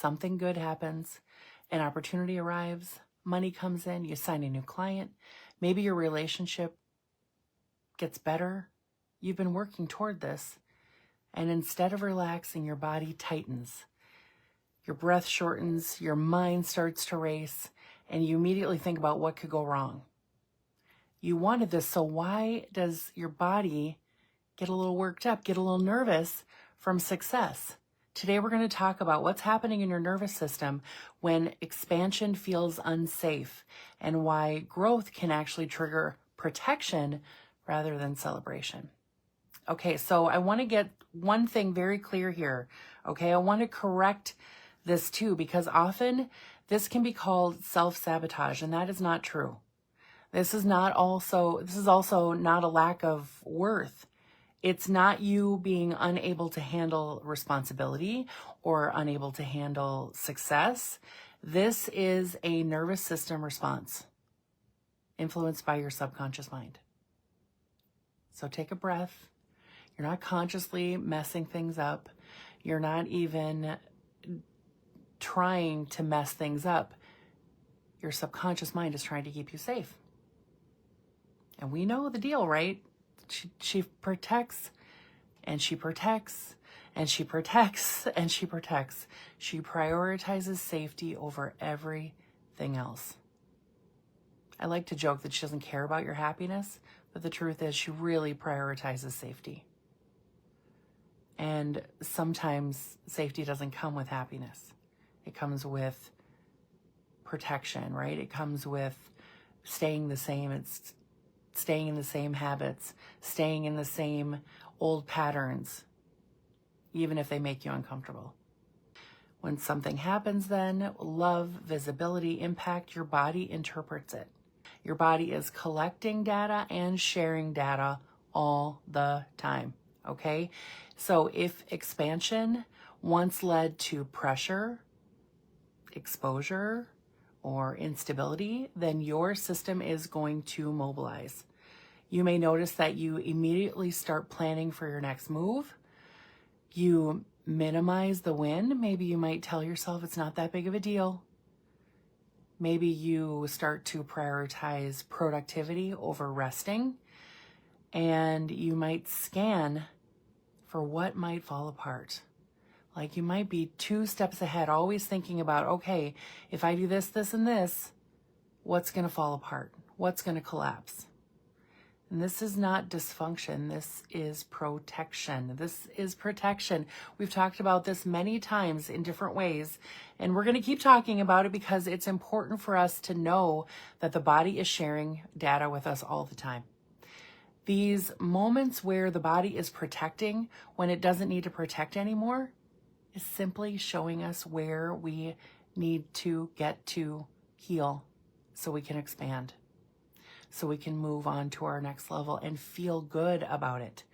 something good happens, an opportunity arrives, money comes in, you sign a new client, maybe your relationship gets better. You've been working toward this, and instead of relaxing, your body tightens. Your breath shortens, your mind starts to race, and you immediately think about what could go wrong. You wanted this, so why does your body get a little worked up, get a little nervous from success? Today we're going to talk about what's happening in your nervous system when expansion feels unsafe and why growth can actually trigger protection rather than celebration. Okay, so I want to get one thing very clear here. Okay, I want to correct this too, because often this can be called self-sabotage, and that is not true. This is also not a lack of worth. It's not you being unable to handle responsibility or unable to handle success. This is a nervous system response influenced by your subconscious mind. So take a breath. You're not consciously messing things up. You're not even trying to mess things up. Your subconscious mind is trying to keep you safe. And we know the deal, right? She protects, and she protects, and she protects, and she protects. She prioritizes safety over everything else. I like to joke that she doesn't care about your happiness, but the truth is she really prioritizes safety. And sometimes safety doesn't come with happiness. It comes with protection, right? It comes with staying the same. It's staying in the same habits, staying in the same old patterns, even if they make you uncomfortable. When something happens then, love, visibility, impact, your body interprets it. Your body is collecting data and sharing data all the time, okay? So if expansion once led to pressure, exposure, or instability, then your system is going to mobilize. You may notice that you immediately start planning for your next move. You minimize the win. Maybe you might tell yourself it's not that big of a deal. Maybe you start to prioritize productivity over resting, and you might scan for what might fall apart. Like you might be 2 steps ahead, always thinking about, okay, if I do this, this, and this, what's going to fall apart? What's going to collapse? And this is not dysfunction. This is protection. This is protection. We've talked about this many times in different ways, and we're going to keep talking about it because it's important for us to know that the body is sharing data with us all the time. These moments where the body is protecting when it doesn't need to protect anymore is simply showing us where we need to get to heal so we can expand, so we can move on to our next level and feel good about it.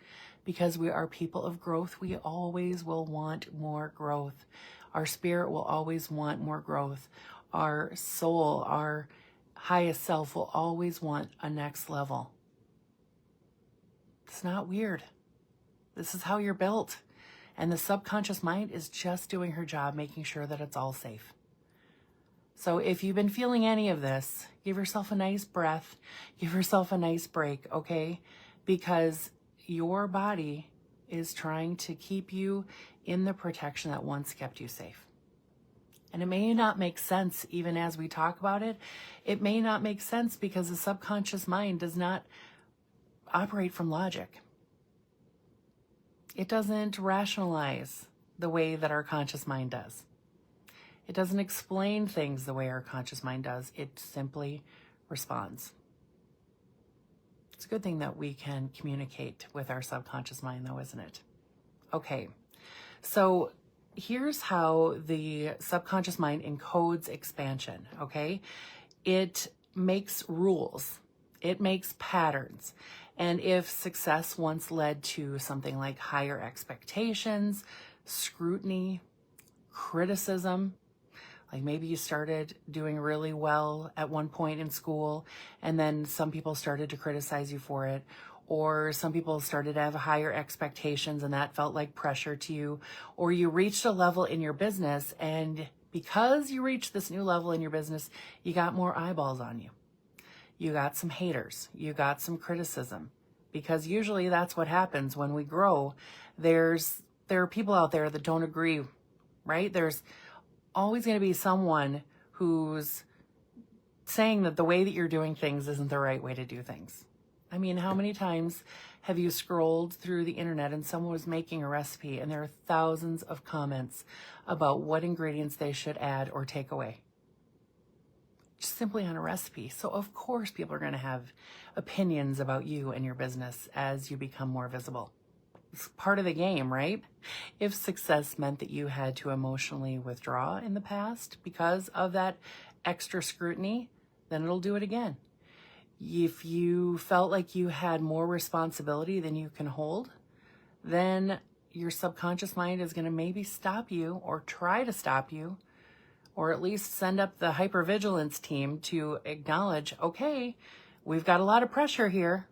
Because we are people of growth, we always will want more growth. Our spirit will always want more growth. Our soul, our highest self will always want a next level. It's not weird. This is how you're built. And the subconscious mind is just doing her job, making sure that it's all safe. So if you've been feeling any of this, give yourself a nice breath, give yourself a nice break, okay? Because your body is trying to keep you in the protection that once kept you safe. And it may not make sense even as we talk about it. It may not make sense because the subconscious mind does not operate from logic. It doesn't rationalize the way that our conscious mind does. It doesn't explain things the way our conscious mind does. It simply responds. It's a good thing that we can communicate with our subconscious mind, though, isn't it? Okay, so here's how the subconscious mind encodes expansion, okay? It makes rules. It makes patterns. And if success once led to something like higher expectations, scrutiny, criticism, like maybe you started doing really well at one point in school and then some people started to criticize you for it, or some people started to have higher expectations and that felt like pressure to you, or you reached a level in your business, and because you reached this new level in your business, you got more eyeballs on you. You got some haters, you got some criticism, because usually that's what happens when we grow. There are people out there that don't agree, right? There's always going to be someone who's saying that the way that you're doing things isn't the right way to do things. I mean, how many times have you scrolled through the internet and someone was making a recipe and there are thousands of comments about what ingredients they should add or take away? Just simply on a recipe. So of course people are going to have opinions about you and your business as you become more visible. It's part of the game, right? If success meant that you had to emotionally withdraw in the past because of that extra scrutiny, then it'll do it again. If you felt like you had more responsibility than you can hold, then your subconscious mind is going to maybe stop you or try to stop you, or at least send up the hypervigilance team to acknowledge, okay, we've got a lot of pressure here,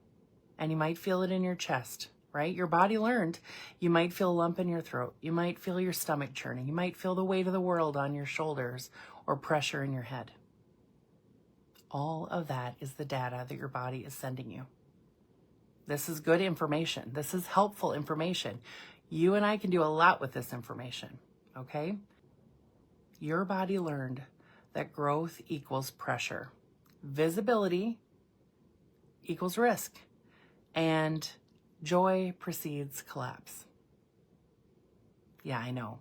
and you might feel it in your chest, right? Your body learned. You might feel a lump in your throat. You might feel your stomach churning. You might feel the weight of the world on your shoulders or pressure in your head. All of that is the data that your body is sending you. This is good information. This is helpful information. You and I can do a lot with this information, okay? Your body learned that growth equals pressure. Visibility equals risk. And joy precedes collapse. Yeah, I know.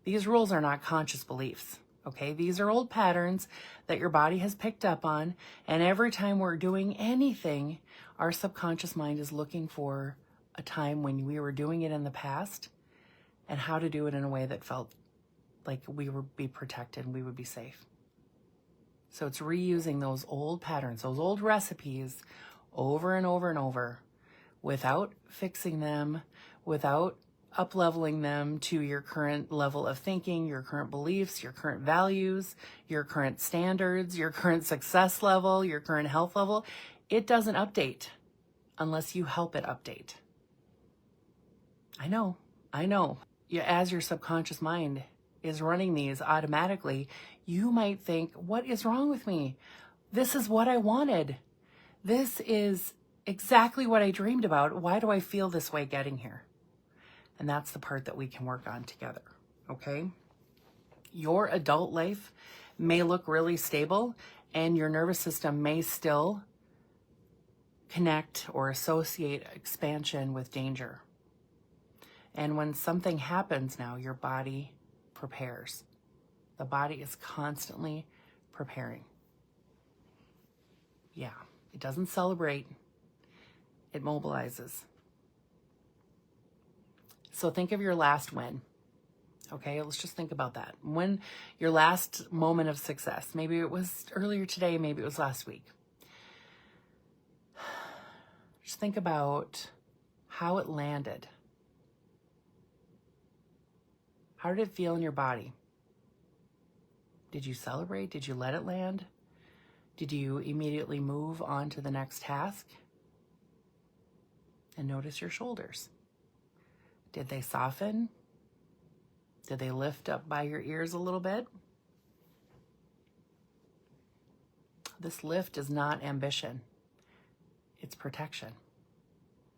These rules are not conscious beliefs. Okay, these are old patterns that your body has picked up on, and every time we're doing anything, our subconscious mind is looking for a time when we were doing it in the past and how to do it in a way that felt like we would be protected and we would be safe. So it's reusing those old patterns, those old recipes over and over and over without fixing them, without up-leveling them to your current level of thinking, your current beliefs, your current values, your current standards, your current success level, your current health level. It doesn't update unless you help it update. I know. As your subconscious mind is running these automatically, you might think, what is wrong with me? This is what I wanted. This is exactly what I dreamed about. Why do I feel this way getting here? And that's the part that we can work on together, okay? Your adult life may look really stable and your nervous system may still connect or associate expansion with danger. And when something happens now, your body prepares. The body is constantly preparing. Yeah, it doesn't celebrate, it mobilizes. So think of your last win. Okay, let's just think about that. When your last moment of success, maybe it was earlier today, maybe it was last week. Just think about how it landed. How did it feel in your body? Did you celebrate? Did you let it land? Did you immediately move on to the next task? And notice your shoulders. Did they soften? Did they lift up by your ears a little bit? This lift is not ambition. It's protection.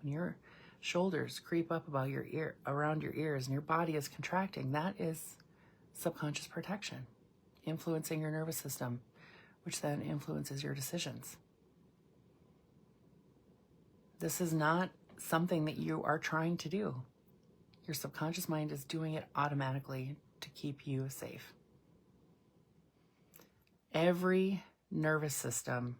When your shoulders creep up about your ear, around your ears, and your body is contracting, that is subconscious protection, influencing your nervous system, which then influences your decisions. This is not something that you are trying to do. Your subconscious mind is doing it automatically to keep you safe. Every nervous system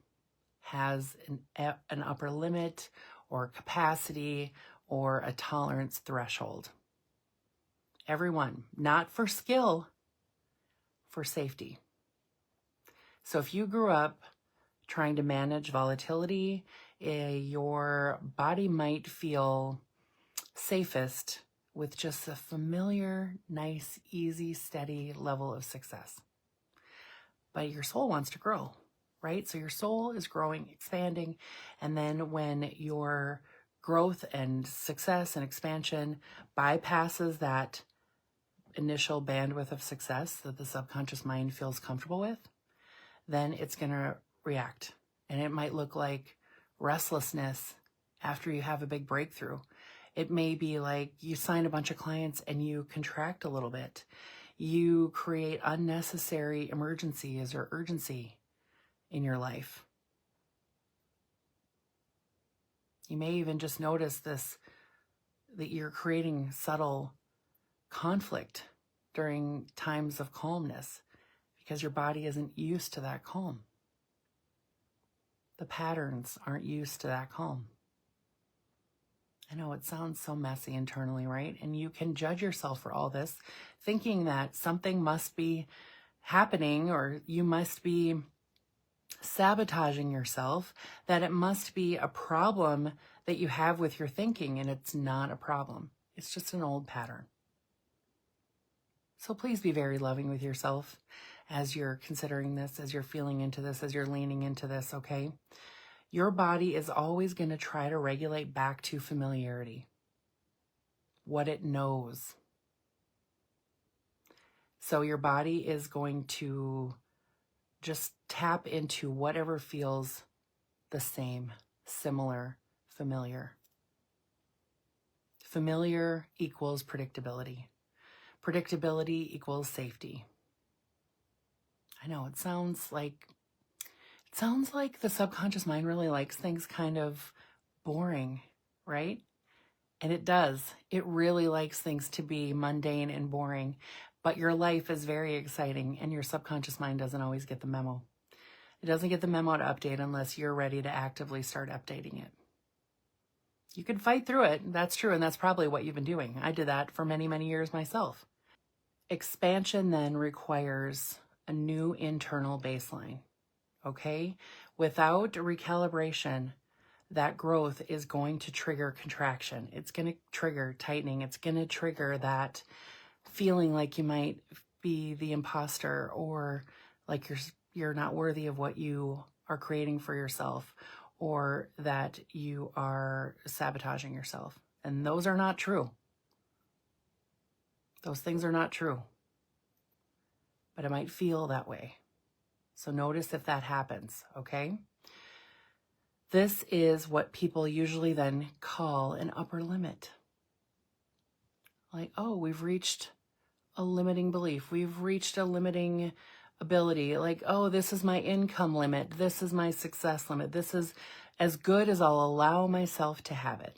has an upper limit or capacity or a tolerance threshold. Everyone, not for skill, for safety. So if you grew up trying to manage volatility, your body might feel safest with just a familiar, nice, easy, steady level of success. But your soul wants to grow, right? So your soul is growing, expanding, and then when your growth and success and expansion bypasses that initial bandwidth of success that the subconscious mind feels comfortable with, then it's going to react. And it might look like restlessness after you have a big breakthrough. It may be like you sign a bunch of clients and you contract a little bit. You create unnecessary emergencies or urgency in your life. You may even just notice this, that you're creating subtle conflict during times of calmness because your body isn't used to that calm. The patterns aren't used to that calm. I know it sounds so messy internally, right? And you can judge yourself for all this, thinking that something must be happening or you must be sabotaging yourself, that it must be a problem that you have with your thinking, and it's not a problem. It's just an old pattern. So please be very loving with yourself as you're considering this, as you're feeling into this, as you're leaning into this, okay? Your body is always going to try to regulate back to familiarity, what it knows. So your body is going to just tap into whatever feels the same, similar, familiar. Familiar equals predictability. Predictability equals safety. I know it sounds like the subconscious mind really likes things kind of boring, right? And it does. It really likes things to be mundane and boring. But your life is very exciting, and your subconscious mind doesn't always get the memo. It doesn't get the memo to update unless you're ready to actively start updating it. You can fight through it. That's true, and that's probably what you've been doing. I did that for many, many years myself. Expansion then requires a new internal baseline, okay? Without recalibration, that growth is going to trigger contraction. It's going to trigger tightening. It's going to trigger that feeling like you might be the imposter or like you're not worthy of what you are creating for yourself, or that you are sabotaging yourself. And those are not true. Those things are not true. But it might feel that way. So notice if that happens, okay? This is what people usually then call an upper limit. Like, oh, we've reached a limiting belief. We've reached a limiting ability. Like, oh, this is my income limit. This is my success limit. This is as good as I'll allow myself to have it.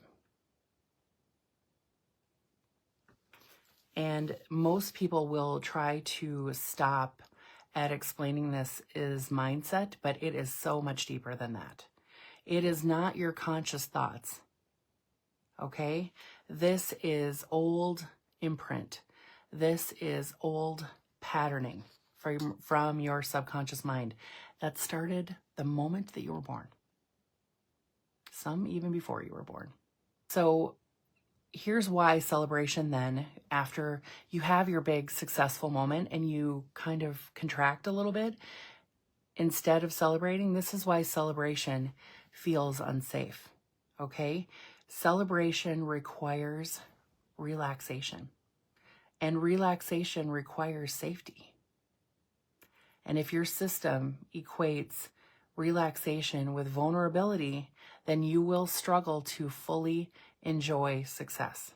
And most people will try to stop at explaining this is mindset, but it is so much deeper than that. It is not your conscious thoughts, okay? This is old imprint. This is old patterning from your subconscious mind that started the moment that you were born. Some even before you were born. So here's why celebration then, after you have your big successful moment and you kind of contract a little bit, instead of celebrating, this is why celebration feels unsafe, okay? Celebration requires relaxation, and relaxation requires safety. And if your system equates relaxation with vulnerability, then you will struggle to fully enjoy success.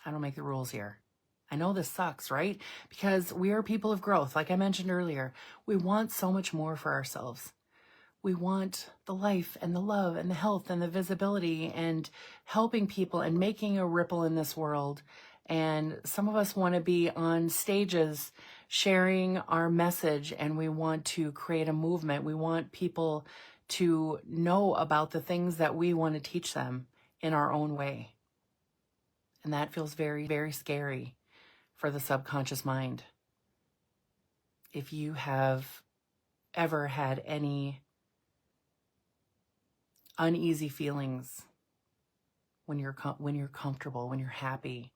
I don't make the rules here. I know this sucks, right? Because we are people of growth. Like I mentioned earlier, we want so much more for ourselves. We want the life and the love and the health and the visibility and helping people and making a ripple in this world. And some of us want to be on stages sharing our message, and we want to create a movement. We want people to know about the things that we want to teach them in our own way. And that feels very, very scary for the subconscious mind. If you have ever had any uneasy feelings when you're comfortable, when you're happy,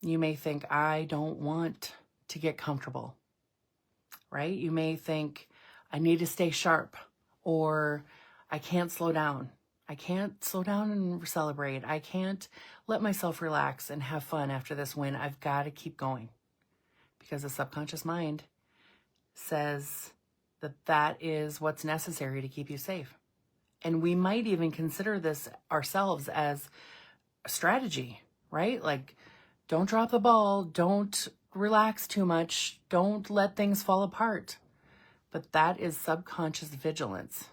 you may think, I don't want to get comfortable, right? You may think, I need to stay sharp, or I can't slow down. I can't slow down and celebrate. I can't let myself relax and have fun after this win. I've got to keep going, because the subconscious mind says that that is what's necessary to keep you safe. And we might even consider this ourselves as a strategy, right? Like, don't drop the ball, don't relax too much, don't let things fall apart. But that is subconscious vigilance.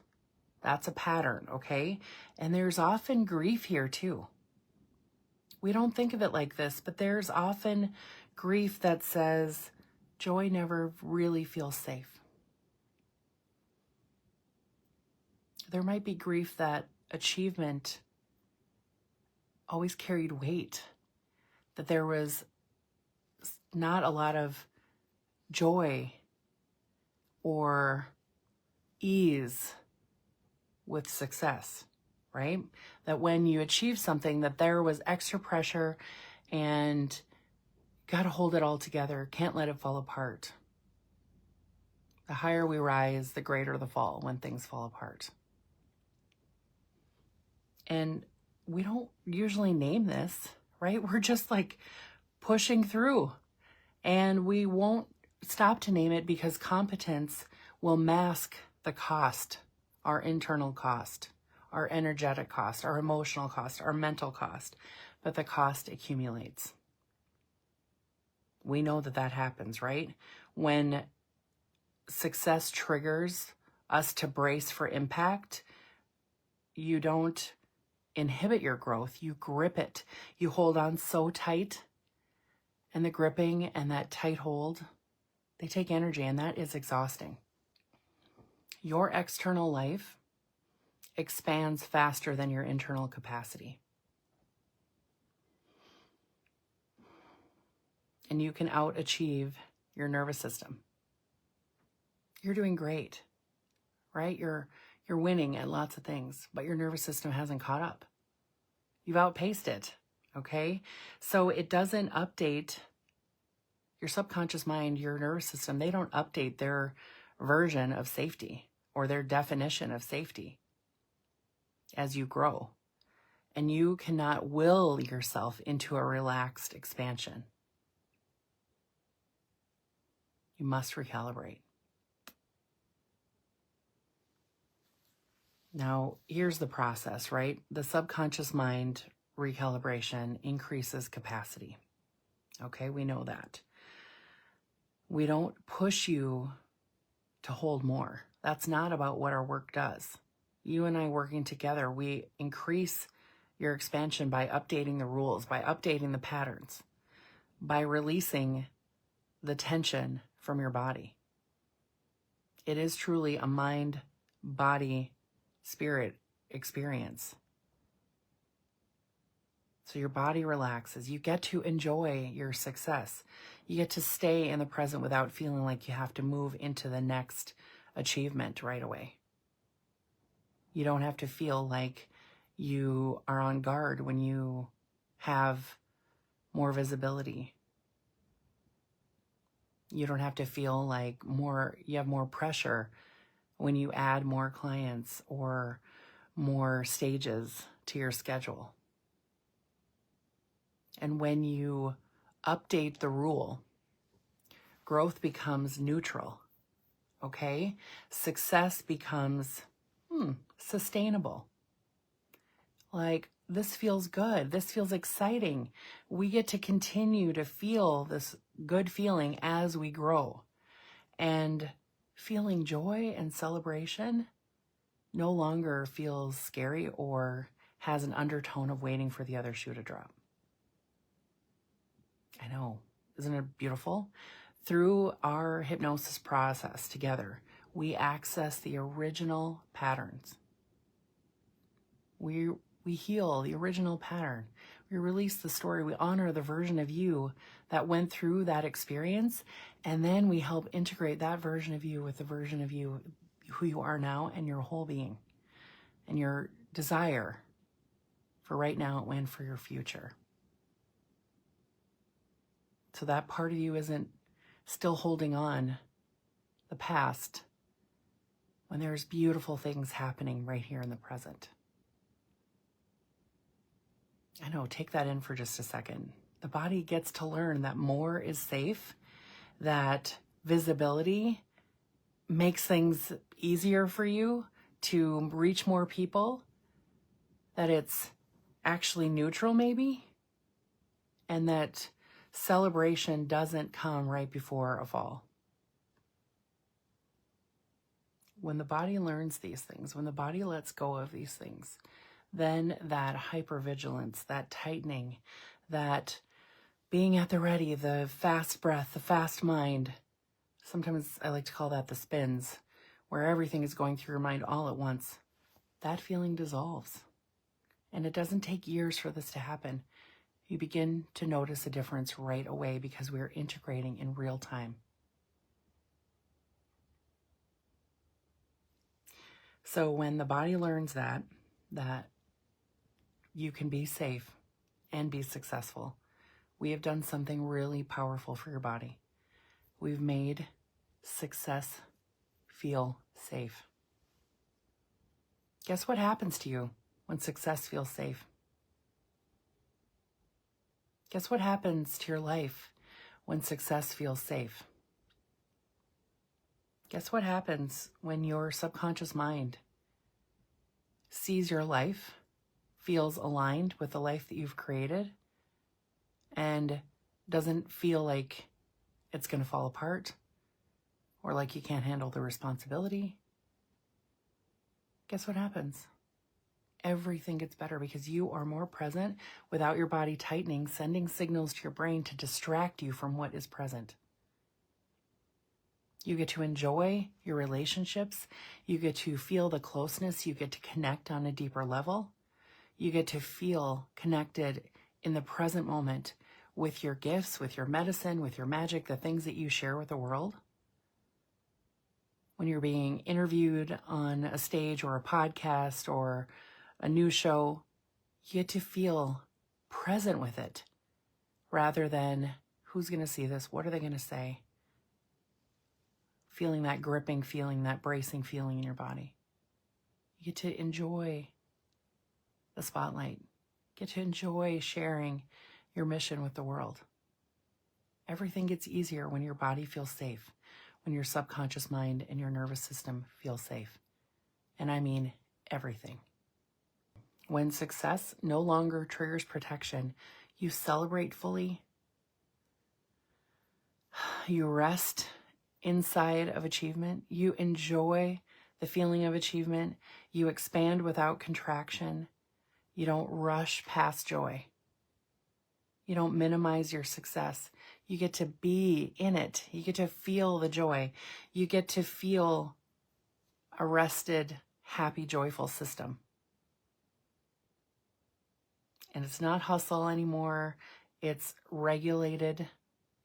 That's a pattern, okay? And there's often grief here too. We don't think of it like this, but there's often grief that says joy never really feels safe. There might be grief that achievement always carried weight, that there was not a lot of joy or ease with success, right? That when you achieve something, that there was extra pressure and got to hold it all together, can't let it fall apart. The higher we rise, the greater the fall when things fall apart. And we don't usually name this, right? We're just like pushing through, and we won't stop to name it because competence will mask the cost, our internal cost, our energetic cost, our emotional cost, our mental cost, but the cost accumulates. We know that that happens, right? When success triggers us to brace for impact, you don't inhibit your growth, you grip it. You hold on so tight, and the gripping and that tight hold, they take energy, and that is exhausting. Your external life expands faster than your internal capacity. And you can out-achieve your nervous system. You're doing great, right? You're winning at lots of things, but your nervous system hasn't caught up. You've outpaced it, okay? So it doesn't update your subconscious mind, your nervous system. They don't update their version of safety or their definition of safety as you grow. And you cannot will yourself into a relaxed expansion. You must recalibrate. Now, here's the process, right? The subconscious mind recalibration increases capacity. Okay, we know that. We don't push you to hold more. That's not about what our work does. You and I working together, we increase your expansion by updating the rules, by updating the patterns, by releasing the tension from your body. It is truly a mind, body, spirit experience. So your body relaxes. You get to enjoy your success. You get to stay in the present without feeling like you have to move into the next achievement right away. You don't have to feel like you are on guard when you have more visibility. You don't have to feel like you have more pressure when you add more clients or more stages to your schedule. And when you update the rule, growth becomes neutral, okay? Success becomes sustainable. Like, this feels good. This feels exciting. We get to continue to feel this good feeling as we grow. And feeling joy and celebration no longer feels scary or has an undertone of waiting for the other shoe to drop. I know. Isn't it beautiful? Through our hypnosis process together, we access the original patterns. We heal the original pattern. We release the story. We honor the version of you that went through that experience. And then we help integrate that version of you with the version of you, who you are now, and your whole being, and your desire for right now and for your future. So that part of you isn't still holding on the past when there's beautiful things happening right here in the present. I know, take that in for just a second. The body gets to learn that more is safe, that visibility makes things easier for you to reach more people, that it's actually neutral maybe, and that celebration doesn't come right before a fall. When the body learns these things, when the body lets go of these things, then that hypervigilance, that tightening, that being at the ready, the fast breath, the fast mind, sometimes I like to call that the spins, where everything is going through your mind all at once, that feeling dissolves. And it doesn't take years for this to happen. You begin to notice a difference right away because we're integrating in real time. So when the body learns that you can be safe and be successful, we have done something really powerful for your body. We've made success feel safe. Guess what happens to you when success feels safe? Guess what happens to your life when success feels safe? Guess what happens when your subconscious mind sees your life, feels aligned with the life that you've created, and doesn't feel like it's going to fall apart or like you can't handle the responsibility? Guess what happens? Everything gets better because you are more present without your body tightening, sending signals to your brain to distract you from what is present. You get to enjoy your relationships. You get to feel the closeness. You get to connect on a deeper level. You get to feel connected in the present moment with your gifts, with your medicine, with your magic, the things that you share with the world. When you're being interviewed on a stage or a podcast or a news show, you get to feel present with it rather than who's going to see this? What are they going to say? Feeling that gripping feeling, that bracing feeling in your body. You get to enjoy the spotlight. Get to enjoy sharing your mission with the world. Everything gets easier when your body feels safe, when your subconscious mind and your nervous system feel safe. And I mean everything. When success no longer triggers protection, you celebrate fully. You rest inside of achievement. You enjoy the feeling of achievement. You expand without contraction. You don't rush past joy. You don't minimize your success. You get to be in it. You get to feel the joy. You get to feel a rested, happy, joyful system. And it's not hustle anymore. It's regulated.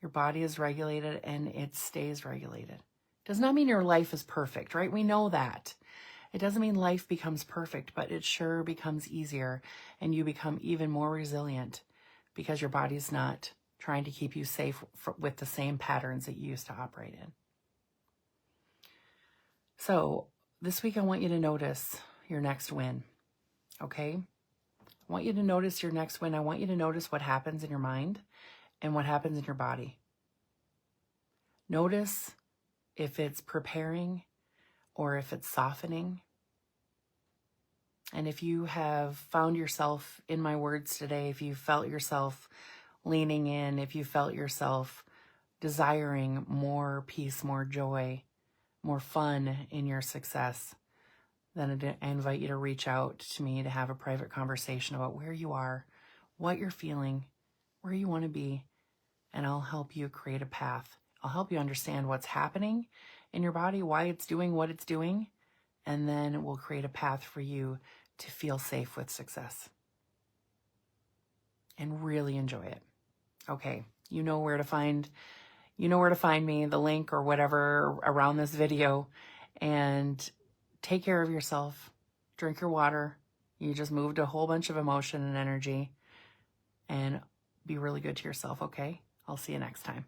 Your body is regulated and it stays regulated. Does not mean your life is perfect, right? We know that. It doesn't mean life becomes perfect, but it sure becomes easier and you become even more resilient because your body's not trying to keep you safe with the same patterns that you used to operate in. So this week, I want you to notice your next win, okay? I want you to notice your next win. I want you to notice what happens in your mind and what happens in your body. Notice if it's preparing or if it's softening. And if you have found yourself in my words today, if you felt yourself leaning in, if you felt yourself desiring more peace, more joy, more fun in your success, then I invite you to reach out to me to have a private conversation about where you are, what you're feeling, where you want to be, and I'll help you create a path. I'll help you understand what's happening in your body, why it's doing what it's doing, and then we'll create a path for you to feel safe with success and really enjoy it. Okay, you know where to find me, the link or whatever around this video, and take care of yourself. Drink your water. You just moved a whole bunch of emotion and energy, and be really good to yourself, okay? I'll see you next time.